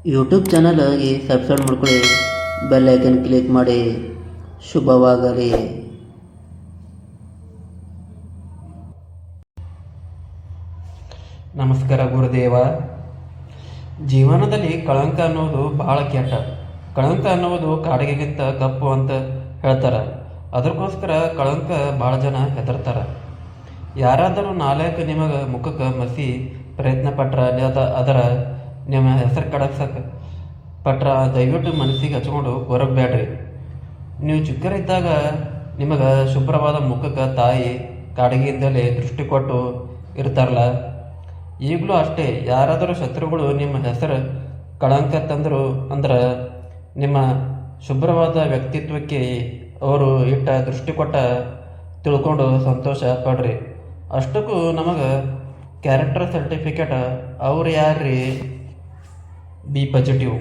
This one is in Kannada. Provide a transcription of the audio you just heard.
ಯೂಟ್ಯೂಬ್ ಚಾನಲ್ಗೆ ಸಬ್ಸ್ಕ್ರೈಬ್ ಮಾಡ್ಕೊಳ್ಳಿ, ಬೆಲ್ ಐಕನ್ ಕ್ಲಿಕ್ ಮಾಡಿ. ಶುಭವಾಗಲಿ. ನಮಸ್ಕಾರ ಗುರುದೇವ. ಜೀವನದಲ್ಲಿ ಕಳಂಕ ಅನ್ನೋದು ಬಹಳ ಕೆಟ್ಟ. ಕಳಂಕ ಅನ್ನೋದು ಕಾಡಿಗೆಗಿಂತ ಕಪ್ಪು ಅಂತ ಹೇಳ್ತಾರೆ. ಅದಕ್ಕೋಸ್ಕರ ಕಳಂಕ ಭಾಳ ಜನ ಹೆದರ್ತಾರೆ. ಯಾರಾದರೂ ನಾಲ್ಕು ನಿಮಗೆ ಮುಖಕ್ಕೆ ಮಸಿ ಪ್ರಯತ್ನ ಪಟ್ರೆ ಅದರ ನಿಮ್ಮ ಹೆಸರು ಕಡಕ್ಸಕ್ಕೆ ಪಟ್ರೆ ದಯವಿಟ್ಟು ಮನಸ್ಸಿಗೆ ಹಚ್ಕೊಂಡು ಹೊರಗಬೇಡ್ರಿ. ನೀವು ಚಿಕ್ಕರಿದ್ದಾಗ ನಿಮಗೆ ಶುಭ್ರವಾದ ಮುಖಕ್ಕೆ ತಾಯಿ ಕಾಡಿಗೆಯಿಂದಲೇ ದೃಷ್ಟಿ ಕೊಟ್ಟು ಇರ್ತಾರಲ್ಲ. ಈಗಲೂ ಅಷ್ಟೇ, ಯಾರಾದರೂ ಶತ್ರುಗಳು ನಿಮ್ಮ ಹೆಸರು ಕಳಂಕ ತಂದರು ಅಂದ್ರೆ ನಿಮ್ಮ ಶುಭ್ರವಾದ ವ್ಯಕ್ತಿತ್ವಕ್ಕೆ ಅವರು ಇಟ್ಟ ದೃಷ್ಟಿ ಕೊಟ್ಟ ತಿಳ್ಕೊಂಡು ಸಂತೋಷ ಪಡ್ರಿ. ಅಷ್ಟಕ್ಕೂ ನಮಗೆ ಕ್ಯಾರೆಕ್ಟರ್ ಸರ್ಟಿಫಿಕೇಟ್ ಅವ್ರು ಯಾರ್ರೀ? B positive.